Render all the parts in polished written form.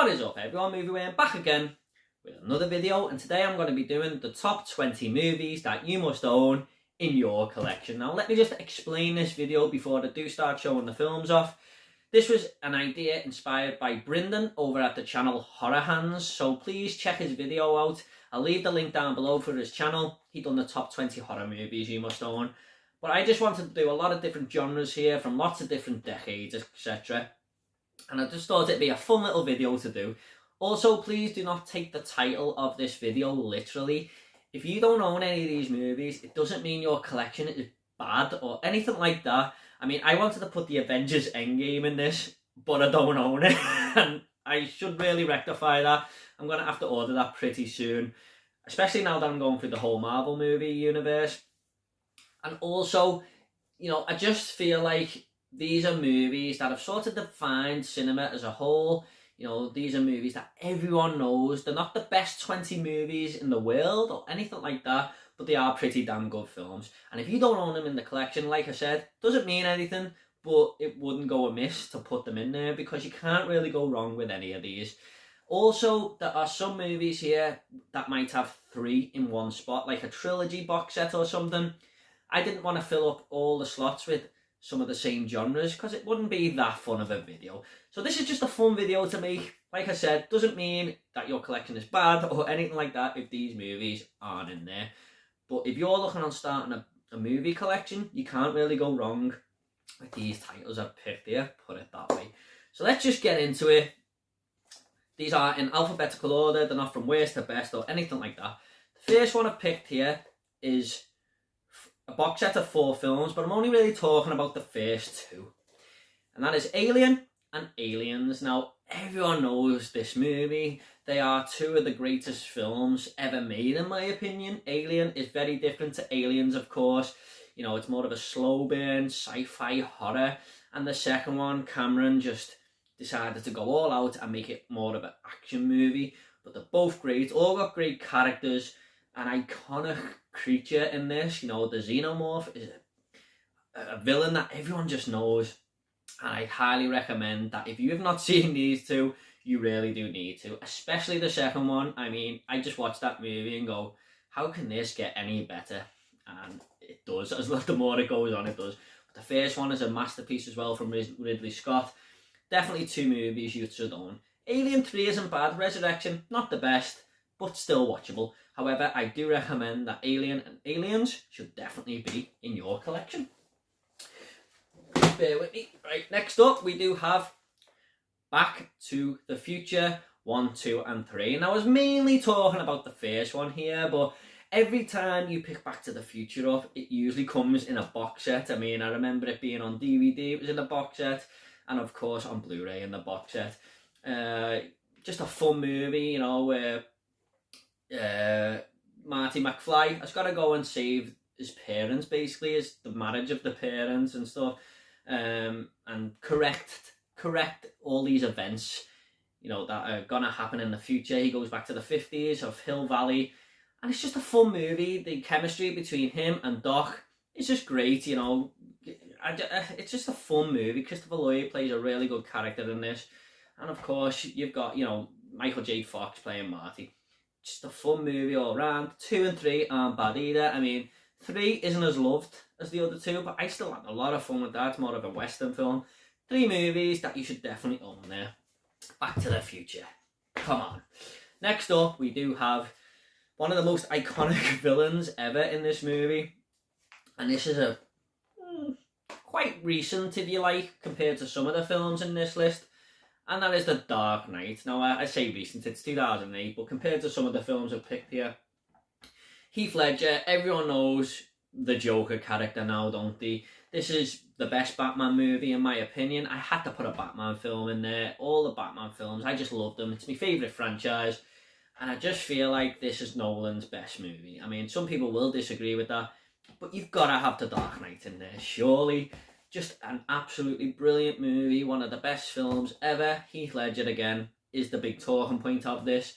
What is up everyone, Movie Worm back again with another video, and today I'm going to be doing the top 20 movies that you must own in your collection. Now let me just explain this video before I do start showing the films off. This was an idea inspired by Brendan over at the channel Horror Hands, so please check his video out. I'll leave the link down below for his channel. He done the top 20 horror movies you must own. But I just wanted to do a lot of different genres here from lots of different decades, etc. And I just thought it'd be a fun little video to do. Also, please do not take the title of this video literally. If you don't own any of these movies, it doesn't mean your collection is bad or anything like that. I mean, I wanted to put the Avengers Endgame in this, but I don't own it. And I should really rectify that. I'm going to have to order that pretty soon. Especially now that I'm going through the whole Marvel movie universe. And also, you know, I just feel like these are movies that have sort of defined cinema as a whole. You know, these are movies that everyone knows. They're not the best 20 movies in the world or anything like that, but they are pretty damn good films. And if you don't own them in the collection, like I said, doesn't mean anything, but it wouldn't go amiss to put them in there because you can't really go wrong with any of these. Also, there are some movies here that might have 3 in one spot, like a trilogy box set or something. I didn't want to fill up all the slots with some of the same genres because it wouldn't be that fun of a video. So this is just a fun video to make. Like I said, doesn't mean that your collection is bad or anything like that if these movies aren't in there. But if you're looking on starting a movie collection, you can't really go wrong with these titles I've picked here, put it that way. So let's just get into it. These are in alphabetical order, they're not from worst to best or anything like that. The first one I've picked here is a box set of 4 films, but I'm only really talking about the first 2. And that is Alien and Aliens. Now, everyone knows this movie. They are 2 of the greatest films ever made, in my opinion. Alien is very different to Aliens, of course. You know, it's more of a slow burn, sci-fi horror. And the second one, Cameron just decided to go all out and make it more of an action movie. But they're both great, all got great characters. An iconic creature in this, you know, the xenomorph is a villain that everyone just knows, and I highly recommend that if you have not seen these 2, you really do need to, especially the second one. I mean, I just watched that movie and go, how can this get any better? And it does. As the more it goes on, it does. But the first one is a masterpiece as well from Ridley Scott. Definitely 2 movies you should own. Alien 3 isn't bad. Resurrection, not the best, but still watchable. However, I do recommend that Alien and Aliens should definitely be in your collection. Bear with me. Right, next up we do have Back to the Future 1, 2 and 3. And I was mainly talking about the first one here, but every time you pick Back to the Future up, it usually comes in a box set. I mean, I remember it being on DVD, it was in a box set, and of course on Blu-ray in the box set. Just a fun movie, you know, where Marty McFly has got to go and save his parents, basically, is the marriage of the parents and stuff, and correct all these events, you know, that are gonna happen in the future. He goes back to the 50s of Hill Valley, and it's just a fun movie. The chemistry between him and Doc is just great, you know. It's just a fun movie. Christopher Lloyd plays a really good character in this, and of course you've got, you know, Michael J. Fox playing Marty. Just a fun movie all around. 2 and 3 aren't bad either. I mean, 3 isn't as loved as the other 2, but I still had a lot of fun with that. It's more of a Western film. 3 movies that you should definitely own there. Back to the Future. Come on. Next up, we do have one of the most iconic villains ever in this movie. And this is a quite recent, if you like, compared to some of the films in this list. And that is The Dark Knight. Now, I say recent, it's 2008, but compared to some of the films I've picked here, Heath Ledger, everyone knows the Joker character now, don't they? This is the best Batman movie, in my opinion. I had to put a Batman film in there. All the Batman films, I just love them. It's my favourite franchise. And I just feel like this is Nolan's best movie. I mean, some people will disagree with that, but you've got to have The Dark Knight in there, surely. Just an absolutely brilliant movie, one of the best films ever. Heath Ledger, again, is the big talking point of this.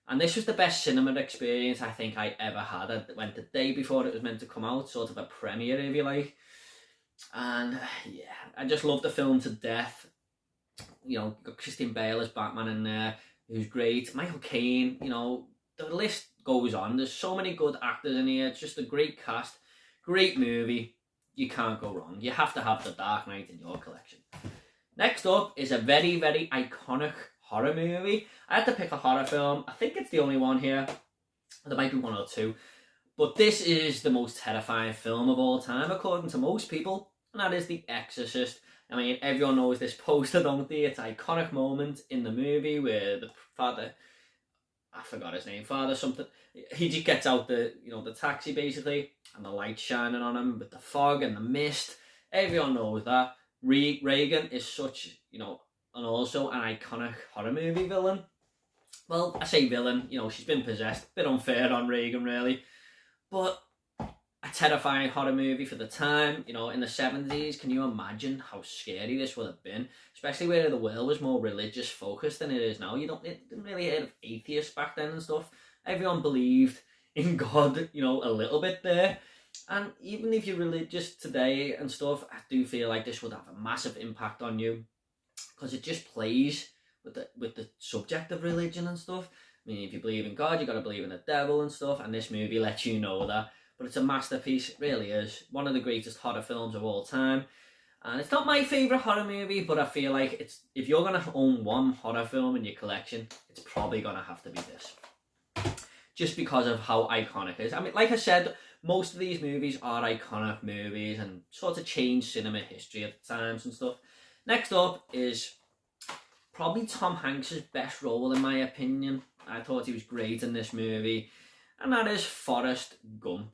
And this was the best cinema experience I think I ever had. I went the day before it was meant to come out, sort of a premiere, if you like. And yeah, I just love the film to death. You know, got Christian Bale as Batman in there, who's great. Michael Caine, you know, the list goes on. There's so many good actors in here. It's just a great cast, great movie. You can't go wrong. You have to have The Dark Knight in your collection. Next up is a very, very iconic horror movie. I had to pick a horror film. I think it's the only one here. There might be one or two. But this is the most terrifying film of all time, according to most people, and that is The Exorcist. I mean, everyone knows this poster, don't they? It's an iconic moment in the movie where the father, I forgot his name, father something, he just gets out the taxi basically, and the light shining on him with the fog and the mist. Everyone knows that. Reagan is such, and also an iconic horror movie villain. Well, I say villain, she's been possessed. A bit unfair on Reagan, really. But a terrifying horror movie for the time, in the 70s. Can you imagine how scary this would have been? Especially where the world was more religious focused than it is now. Didn't really hear of atheists back then and stuff. Everyone believed in God, a little bit there. And even if you're religious today and stuff, I do feel like this would have a massive impact on you, because it just plays with the subject of religion and stuff. I mean, if you believe in God, you got to believe in the devil and stuff, and this movie lets you know that. But it's a masterpiece, it really is. One of the greatest horror films of all time. And it's not my favourite horror movie, but I feel like if you're going to own one horror film in your collection, it's probably going to have to be this. Just because of how iconic it is. I mean, like I said, most of these movies are iconic movies and sort of change cinema history at times and stuff. Next up is probably Tom Hanks' best role, in my opinion. I thought he was great in this movie, and that is Forrest Gump.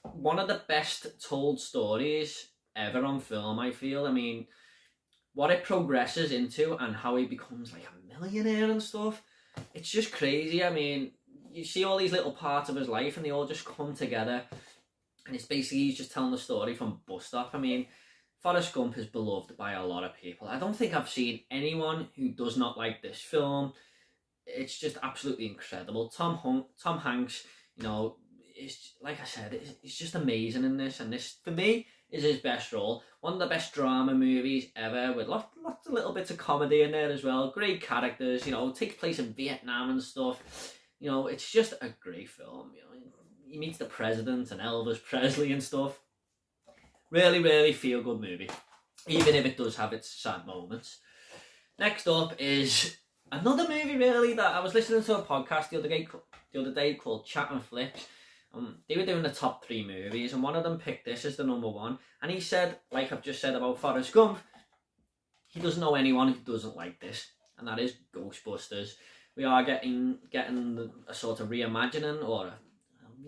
One of the best told stories ever on film, I feel. I mean, what it progresses into and how he becomes like a millionaire and stuff, it's just crazy. I mean, you see all these little parts of his life and they all just come together, and it's basically he's just telling the story from bus stop. I mean, Forrest Gump is beloved by a lot of people. I don't think I've seen anyone who does not like this film. It's just absolutely incredible. Tom Hanks, is, like I said, it's just amazing in this, and this for me is his best role. One of the best drama movies ever, with lots of little bits of comedy in there as well. Great characters, takes place in Vietnam and stuff. It's just a great film. He meets the president and Elvis Presley and stuff. Really, really feel good movie, even if it does have its sad moments. Next up is another movie really that I was listening to a podcast the other day called Chat and Flicks. They were doing the top 3 movies, and one of them picked this as the number 1. And he said, like I've just said about Forrest Gump, he doesn't know anyone who doesn't like this, and that is Ghostbusters. We are getting a sort of reimagining or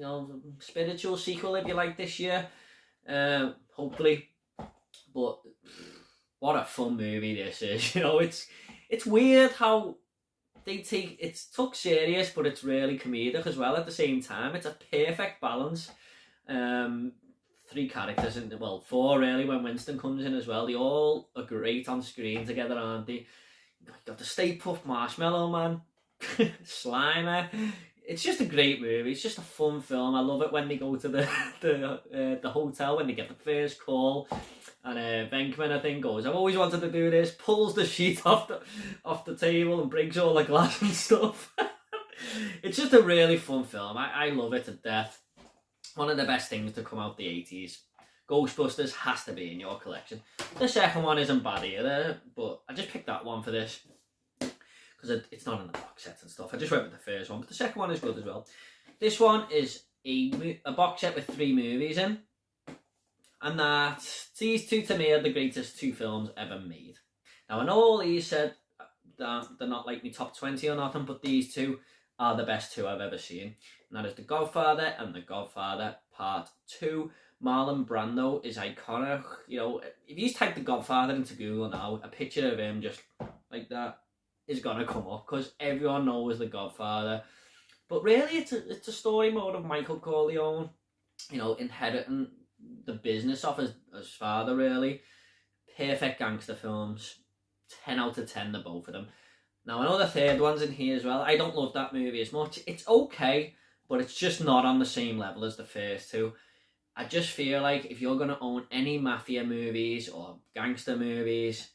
a spiritual sequel, if you like, this year. Hopefully, but what a fun movie this is. It's weird how it's took serious, but it's really comedic as well at the same time. It's a perfect balance. 3 characters, 4 really, when Winston comes in as well. They all are great on screen together, aren't they? You got the Stay Puft Marshmallow Man, Slimer. It's just a great movie. It's just a fun film. I love it when they go to the hotel, when they get the first call, and Venkman, I think, goes, "I've always wanted to do this," pulls the sheet off the table and breaks all the glass and stuff. It's just a really fun film. I love it to death. One of the best things to come out the 80s. Ghostbusters has to be in your collection. The second one isn't bad either, but I just picked that one for this, because it's not in the box sets and stuff. I just went with the first one, but the second one is good as well. This one is a box set with 3 movies in, and these 2 to me are the greatest 2 films ever made. Now, I know all these said that they're not like me top 20 or nothing, but these 2 are the best 2 I've ever seen, and that is The Godfather and The Godfather Part 2. Marlon Brando is iconic. If you type The Godfather into Google now, a picture of him just like that is gonna come up, because everyone knows The Godfather. But really, it's a story more of Michael Corleone, inheriting the business of his father, really. Perfect gangster films. 10 out of 10, the both of them. Now, I know the third one's in here as well. I don't love that movie as much. It's okay, but it's just not on the same level as the first 2. I just feel like if you're going to own any mafia movies or gangster movies,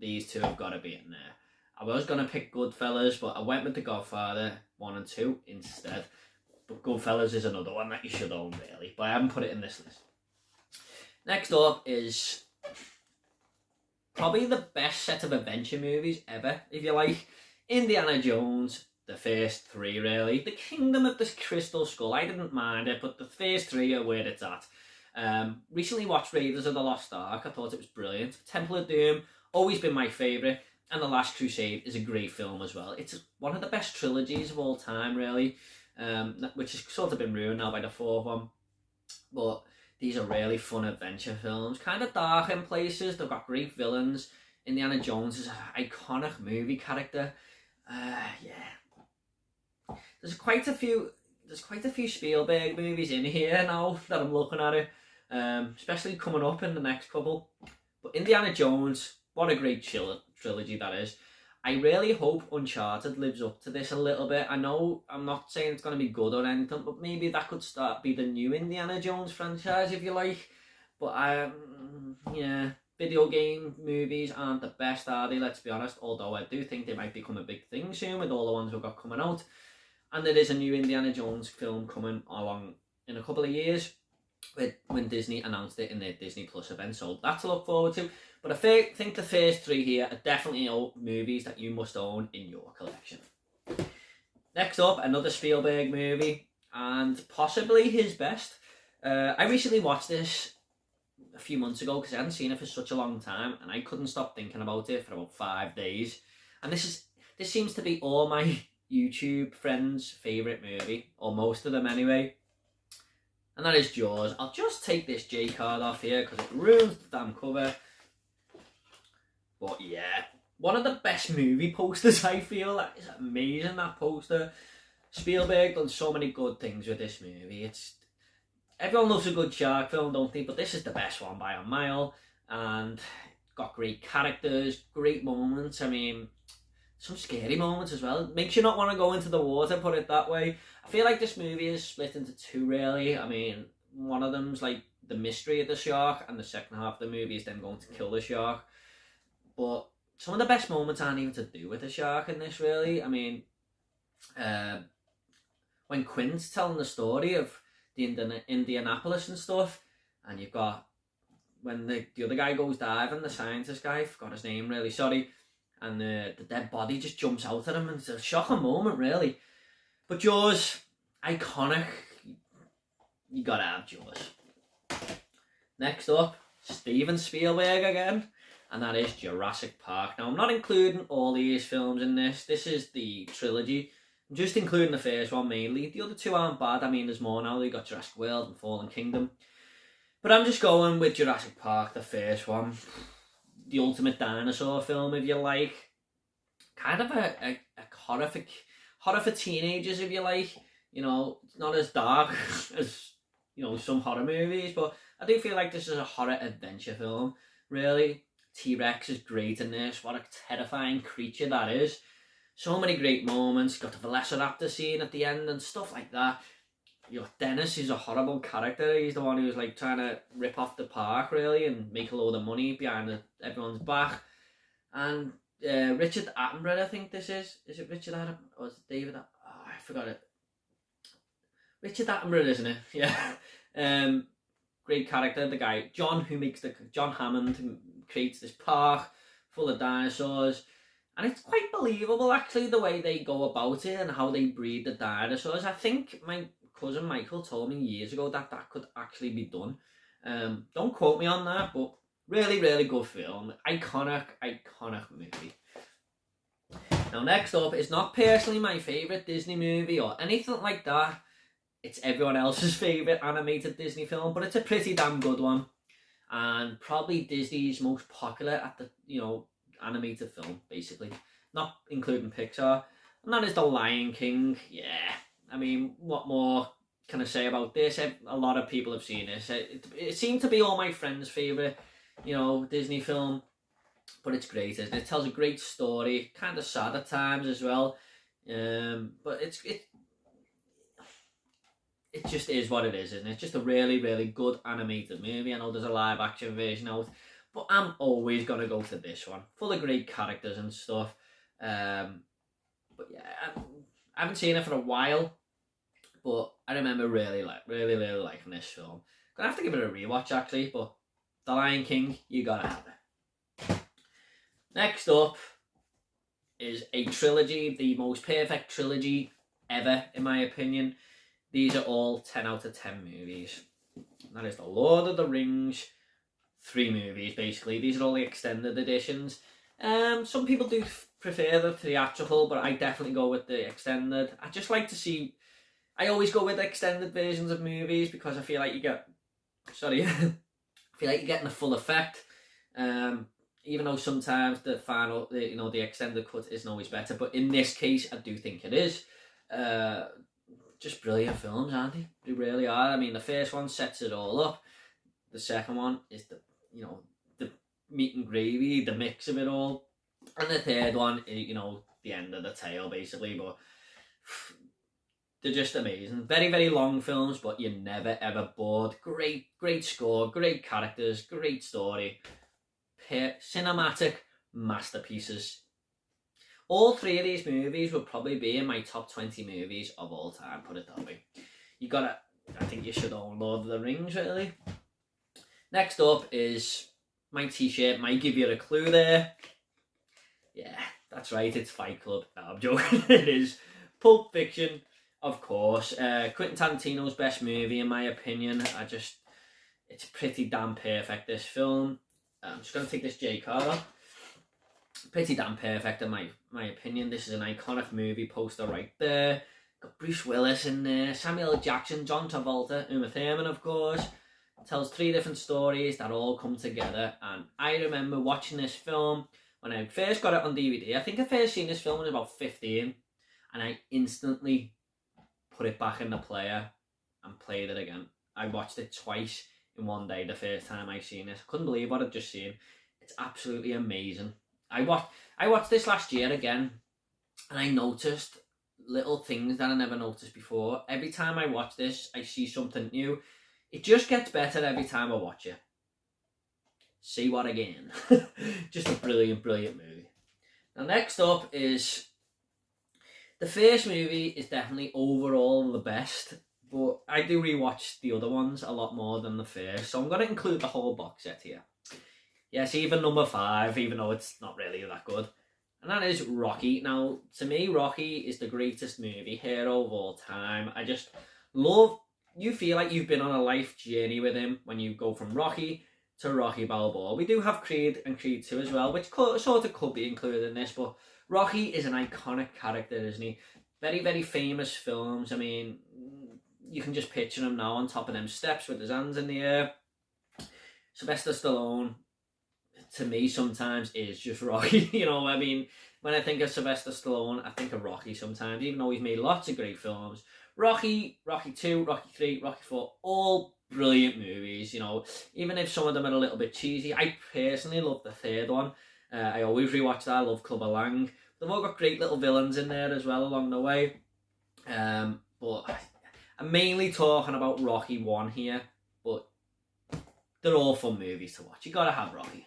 these two have got to be in there. I was going to pick Goodfellas, but I went with The Godfather 1 and 2 instead. But Goodfellas is another one that you should own, really. But I haven't put it in this list. Next up is probably the best set of adventure movies ever, if you like. Indiana Jones, the first three, really. The Kingdom of the Crystal Skull, I didn't mind it, but the first three are where it's at. Recently watched Raiders of the Lost Ark. I thought it was brilliant. Temple of Doom, always been my favourite. And The Last Crusade is a great film as well. It's one of the best trilogies of all time, really, which has sort of been ruined now by the fourth one. But these are really fun adventure films, kind of dark in places. They've got great villains. Indiana Jones is an iconic movie character. Yeah, there's quite a few Spielberg movies in here now that I'm looking at it, especially coming up in the next couple. But Indiana Jones, what a great trilogy that is. I really hope Uncharted lives up to this a little bit. I know I'm not saying it's going to be good or anything, but maybe that could be the new Indiana Jones franchise, if you like. But yeah, video game movies aren't the best, are they? Let's be honest. Although I do think they might become a big thing soon with all the ones we've got coming out. And there is a new Indiana Jones film coming along in a couple of years when Disney announced it in their Disney Plus event. So that's to look forward to. But I think the first three here are definitely movies that you must own in your collection. Next up, another Spielberg movie, and possibly his best. I recently watched this a few months ago because I hadn't seen it for such a long time, and I couldn't stop thinking about it for about 5 days. And this seems to be all my YouTube friends' favourite movie, or most of them anyway. And that is Jaws. I'll just take this J card off here because it ruins the damn cover. But yeah, one of the best movie posters, I feel. That is amazing, that poster. Spielberg done so many good things with this movie. Everyone loves a good shark film, don't they? But this is the best one by a mile. And got great characters, great moments. I mean, some scary moments as well. It makes you not want to go into the water, put it that way. I feel like this movie is split into two, really. I mean, one of them's like the mystery of the shark, and the second half of the movie is them going to kill the shark. But some of the best moments aren't even to do with the shark in this, really. I mean, when Quint's telling the story of the Indianapolis and stuff, and you've got when the other guy goes diving, the scientist guy, forgot his name, really, sorry, and the dead body just jumps out at him, and it's a shocking moment, really. But Jaws, iconic. You gotta have Jaws. Next up, Steven Spielberg again. And that is Jurassic Park. Now, I'm not including all these films in this. This is the trilogy. I'm just including the first one mainly. The other two aren't bad. I mean, there's more now. They've got Jurassic World and Fallen Kingdom. But I'm just going with Jurassic Park, the first one. The ultimate dinosaur film, if you like. Kind of a horror for teenagers, if you like. You know, it's not as dark as, you know, some horror movies. But I do feel like this is a horror adventure film, really. T-Rex is great in this. What a terrifying creature that is. So many great moments. Got the Velociraptor scene at the end and stuff like that. You know, Dennis is a horrible character. He's the one who's like trying to rip off the park, really, and make a load of money behind everyone's back. And Richard Attenborough, I think this is. Is it Richard Attenborough? Or is it David? Oh, I forgot it. Richard Attenborough, isn't it? Yeah. Great character. The guy, John Hammond, who creates this park full of dinosaurs. And it's quite believable, actually, the way they go about it and how they breed the dinosaurs. I think my cousin Michael told me years ago that could actually be done. Don't quote me on that, but really, really good film. Iconic movie. Now, next up is not personally my favourite Disney movie or anything like that. It's everyone else's favourite animated Disney film, but it's a pretty damn good one. And probably Disney's most popular at the, you know, animated film, basically. Not including Pixar. And that is The Lion King. Yeah. I mean, what more can I say about this? A lot of people have seen this. It seemed to be all my friends' favourite, you know, Disney film. But it's great, isn't it? It tells a great story. Kind of sad at times as well. But it just is what it is, isn't it? It's just a really, really good animated movie. I know there's a live action version out, but I'm always going to go for this one. Full of great characters and stuff. But yeah, I haven't seen it for a while, but I remember really liking this film. Gonna have to give it a rewatch actually, but The Lion King, you gotta have it. Next up is a trilogy, the most perfect trilogy ever, in my opinion. These are all 10 out of 10 movies. That is The Lord of the Rings, 3 movies basically. These are all the extended editions. Some people do prefer the theatrical, but I definitely go with the extended. I just like to see... I always go with extended versions of movies because I feel like you get... Sorry. I feel like you're getting the full effect. Even though sometimes the final, the extended cut isn't always better. But in this case, I do think it is. Just brilliant films, aren't they? They really are. I mean, the first one sets it all up. The second one is the meat and gravy, the mix of it all. And the third one, the end of the tale, basically. But they're just amazing. Very, very long films, but you're never, ever bored. Great score, great characters, great story. Cinematic masterpieces. All 3 of these movies would probably be in my top 20 movies of all time, put it that way. I think you should own Lord of the Rings, really. Next up is my t-shirt. Might give you a clue there. Yeah, that's right, it's Fight Club. No, I'm joking. It is Pulp Fiction, of course. Quentin Tarantino's best movie, in my opinion. It's pretty damn perfect, this film. I'm just going to take this J card off. Pretty damn perfect, in my opinion. This is an iconic movie poster right there. Got Bruce Willis in there, Samuel L. Jackson, John Travolta, Uma Thurman, of course. It tells 3 different stories that all come together. And I remember watching this film when I first got it on DVD. I think I first seen this film when I was about 15. And I instantly put it back in the player and played it again. I watched it twice in one day the first time I seen it. I couldn't believe what I'd just seen. It's absolutely amazing. I watched this last year again, and I noticed little things that I never noticed before. Every time I watch this, I see something new. It just gets better every time I watch it. See what again? Just a brilliant movie. Now next up is... The first movie is definitely overall the best, but I do rewatch the other ones a lot more than the first, so I'm going to include the whole box set here. Yes, even number 5, even though it's not really that good. And that is Rocky. Now, to me, Rocky is the greatest movie hero of all time. I just love... You feel like you've been on a life journey with him when you go from Rocky to Rocky Balboa. We do have Creed and Creed 2 as well, which sort of could be included in this, but Rocky is an iconic character, isn't he? Very, very famous films. I mean, you can just picture him now on top of them steps with his hands in the air. Sylvester Stallone, to me, sometimes is just Rocky. I mean, when I think of Sylvester Stallone, I think of Rocky sometimes, even though he's made lots of great films. Rocky, Rocky 2, Rocky 3, Rocky 4, all brilliant movies, even if some of them are a little bit cheesy. I personally love the third one. I always rewatch that. I love Clubber Lang. They've all got great little villains in there as well along the way. But I'm mainly talking about Rocky 1 here, but they're all fun movies to watch. You gotta have Rocky.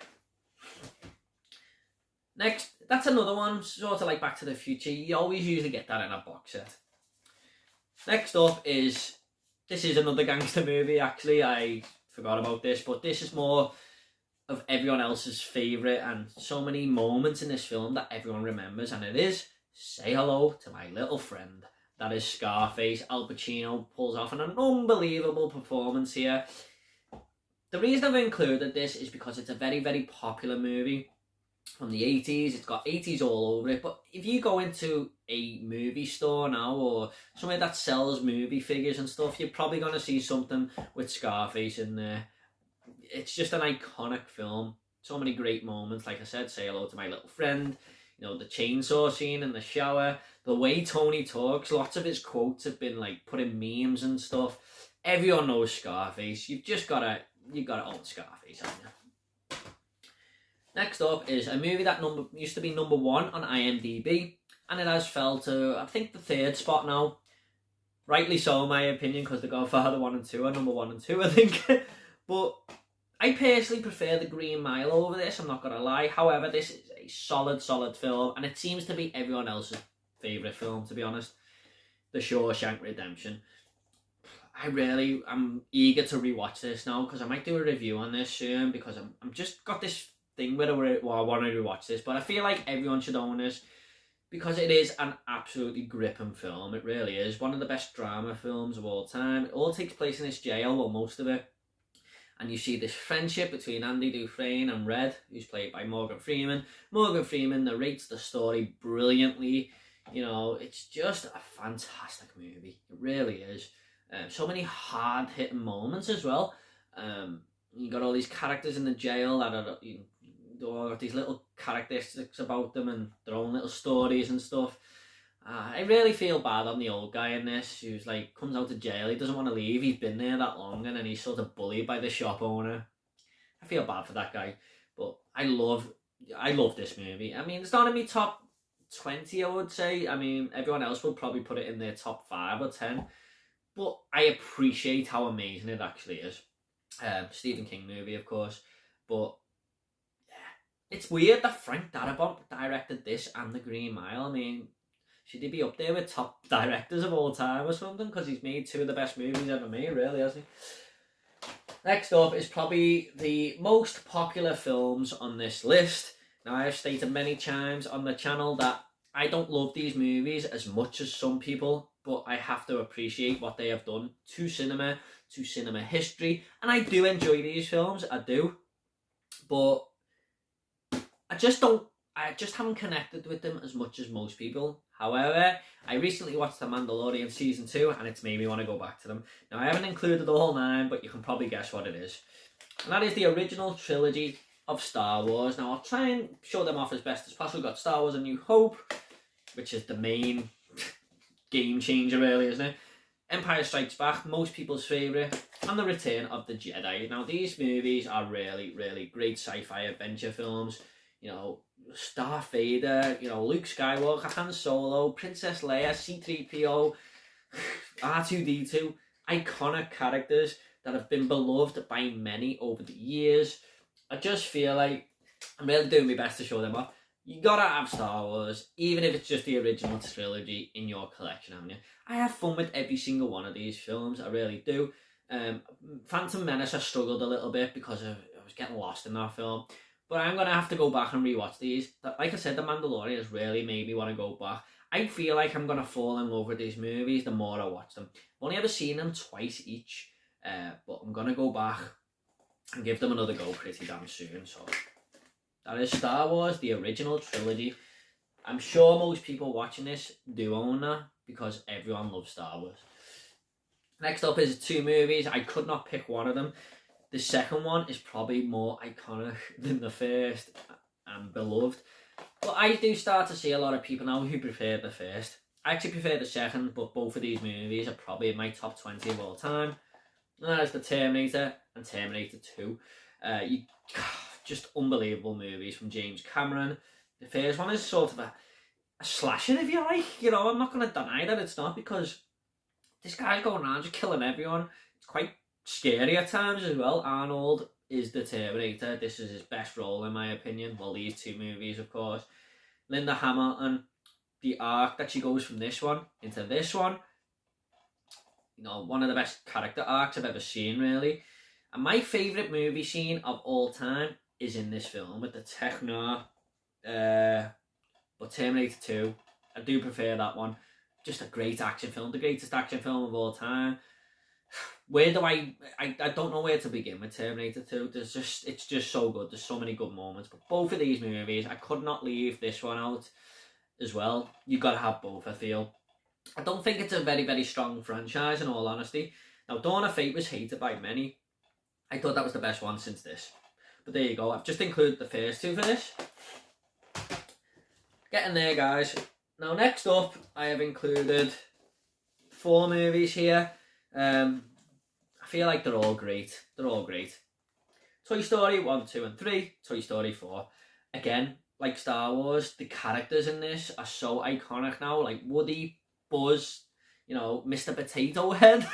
Next, that's another one, sort of like Back to the Future. You always usually get that in a box set. Next up is, this is another gangster movie actually. I forgot about this, but this is more of everyone else's favourite, and so many moments in this film that everyone remembers, and it is Say Hello to My Little Friend. That is Scarface. Al Pacino pulls off an unbelievable performance here. The reason I've included this is because it's a very, very popular movie from the 80s. It's got 80s all over it, but if you go into a movie store now or somewhere that sells movie figures and stuff, you're probably going to see something with Scarface in there. It's just an iconic film. So many great moments. Like I said, Say Hello to My Little Friend. The chainsaw scene in the shower. The way Tony talks. Lots of his quotes have been like put in memes and stuff. Everyone knows Scarface. You've gotta own Scarface, haven't you? Next up is a movie that used to be number 1 on IMDb, and it has fell to, I think, the 3rd spot now. Rightly so, in my opinion, because The Godfather 1 and 2 are number 1 and 2, I think. But I personally prefer The Green Mile over this, I'm not going to lie. However, this is a solid film, and it seems to be everyone else's favourite film, to be honest. The Shawshank Redemption. I'm eager to rewatch this now, because I might do a review on this soon, because I'm just got this thing where I want to rewatch this, but I feel like everyone should own this, because it is an absolutely gripping film. It really is. One of the best drama films of all time. It all takes place in this jail, well, most of it. And you see this friendship between Andy Dufresne and Red, who's played by Morgan Freeman. Morgan Freeman narrates the story brilliantly. You know, it's just a fantastic movie. It really is. So many hard-hitting moments as well. You got all these characters in the jail that are... They all got these little characteristics about them and their own little stories and stuff. I really feel bad on the old guy in this, who's like, comes out of jail, he doesn't want to leave, he's been there that long, and then he's sort of bullied by the shop owner. I feel bad for that guy, but I love this movie. I mean, it's not in my top 20, I would say. I mean, everyone else would probably put it in their top 5 or 10, but I appreciate how amazing it actually is. Stephen King movie, of course, but it's weird that Frank Darabont directed this and The Green Mile. I mean, should he be up there with top directors of all time or something? Because he's made 2 of the best movies ever made, really, hasn't he? Next up is probably the most popular films on this list. Now, I have stated many times on the channel that I don't love these movies as much as some people, but I have to appreciate what they have done to cinema history. And I do enjoy these films, I do. But I just haven't connected with them as much as most people. However, I recently watched The Mandalorian Season 2 and it's made me want to go back to them. Now, I haven't included all 9, but you can probably guess what it is. And that is the original trilogy of Star Wars. Now, I'll try and show them off as best as possible. We've got Star Wars A New Hope, which is the main game changer, really, isn't it? Empire Strikes Back, most people's favourite, and The Return of the Jedi. Now, these movies are really, really great sci-fi adventure films. You know, Darth Vader, you know, Luke Skywalker, Han Solo, Princess Leia, C-3PO, R2-D2, iconic characters that have been beloved by many over the years. I just feel like I'm really doing my best to show them off. You gotta have Star Wars, even if it's just the original trilogy in your collection, haven't you? I have fun with every single one of these films, I really do. Phantom Menace, I struggled a little bit because I was getting lost in that film. But I'm going to have to go back and rewatch these. Like I said, The Mandalorian has really made me want to go back. I feel like I'm going to fall in love with these movies the more I watch them. I've only ever seen them twice each, but I'm going to go back and give them another go pretty damn soon. So that is Star Wars, the original trilogy. I'm sure most people watching this do own that because everyone loves Star Wars. Next up is 2 movies. I could not pick one of them. The second one is probably more iconic than the first and beloved. But I do start to see a lot of people now who prefer the first. I actually prefer the second, but both of these movies are probably in my top 20 of all time. And that is the Terminator and Terminator 2. Just unbelievable movies from James Cameron. The first one is sort of a slasher, if you like. You know, I'm not going to deny that it's not, because this guy's going around just killing everyone. It's quite scary at times as well. Arnold is the Terminator. This is his best role in my opinion. Well, these 2 movies, of course. Linda Hamilton, the arc that she goes from this one into this one, you know, one of the best character arcs I've ever seen, really. And my favourite movie scene of all time is in this film with the techno. But Terminator 2, I do prefer that one. Just a great action film, the greatest action film of all time. Where do I don't know where to begin with Terminator 2. It's just so good. There's so many good moments. But both of these movies, I could not leave this one out as well. You got to have both, I feel. I don't think it's a very, very strong franchise, in all honesty. Now, Dawn of Fate was hated by many. I thought that was the best one since this. But there you go. I've just included the first 2 for this. Getting there, guys. Now, next up, I have included 4 movies here. I feel like they're all great. They're all great. Toy Story 1, 2 and 3. Toy Story 4. Again, like Star Wars, the characters in this are so iconic now. Like Woody, Buzz, you know, Mr. Potato Head.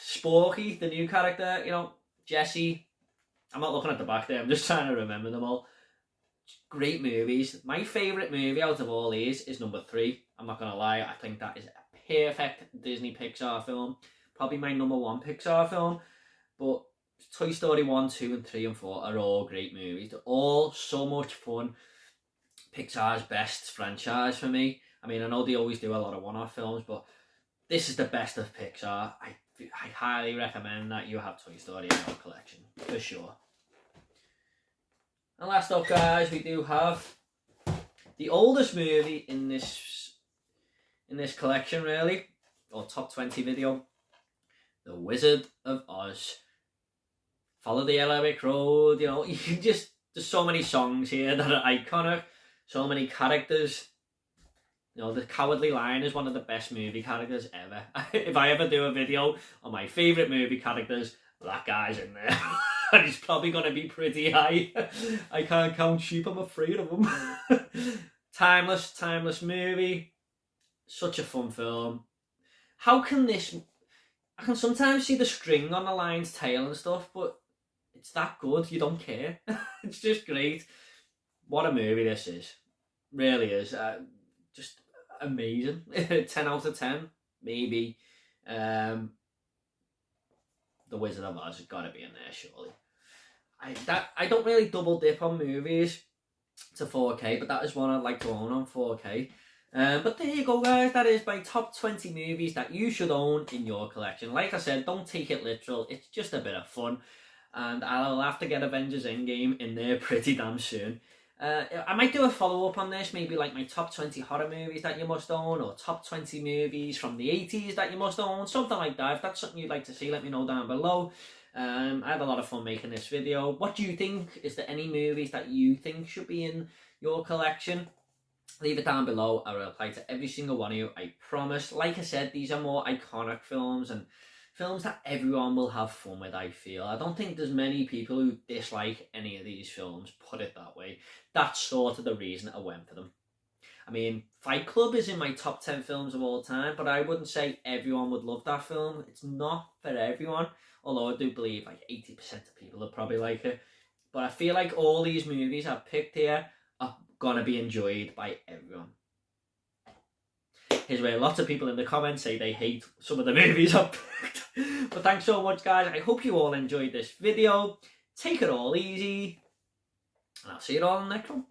Sporky, the new character, you know, Jesse. I'm not looking at the back there, I'm just trying to remember them all. Great movies. My favourite movie out of all these is number 3. I'm not going to lie, I think that is a perfect Disney Pixar film. Probably my number 1 Pixar film. But Toy Story 1, 2 and 3 and 4 are all great movies. They're all so much fun. Pixar's best franchise for me. I mean, I know they always do a lot of one-off films, but this is the best of Pixar. I highly recommend that you have Toy Story in your collection, for sure. And last up, guys, we do have the oldest movie in this collection, really, or top 20 video, The Wizard of Oz. Follow the Yellow Brick Road, you know, you can just, there's so many songs here that are iconic, so many characters. You know, the Cowardly Lion is one of the best movie characters ever. If I ever do a video on my favourite movie characters, that guy's in there. And he's probably going to be pretty high. I can't count sheep, I'm afraid of him. Timeless movie. Such a fun film. I can sometimes see the string on the lion's tail and stuff, but it's that good, you don't care. It's just great. What a movie this is. Really is. Just amazing. 10 out of 10, maybe. The Wizard of Oz has got to be in there, surely. I don't really double dip on movies to 4K, but that is one I'd like to own on 4K. But there you go, guys. That is my top 20 movies that you should own in your collection. Like I said, don't take it literal. It's just a bit of fun. And I'll have to get Avengers Endgame in there pretty damn soon. I might do a follow-up on this, maybe like my top 20 horror movies that you must own, or top 20 movies from the 80s that you must own, something like that. If that's something you'd like to see, let me know down below. I had a lot of fun making this video. What do you think? Is there any movies that you think should be in your collection? Leave it down below. I will reply to every single one of you, I promise. Like I said, these are more iconic films and films that everyone will have fun with, I feel. I don't think there's many people who dislike any of these films, put it that way. That's sort of the reason I went for them. I mean, Fight Club is in my top 10 films of all time, but I wouldn't say everyone would love that film. It's not for everyone, although I do believe like 80% of people would probably like it. But I feel like all these movies I've picked here are gonna be enjoyed by everyone. Here's where lots of people in the comments say they hate some of the movies I've picked. But thanks so much, guys. I hope you all enjoyed this video. Take it all easy, and I'll see you all in the next one.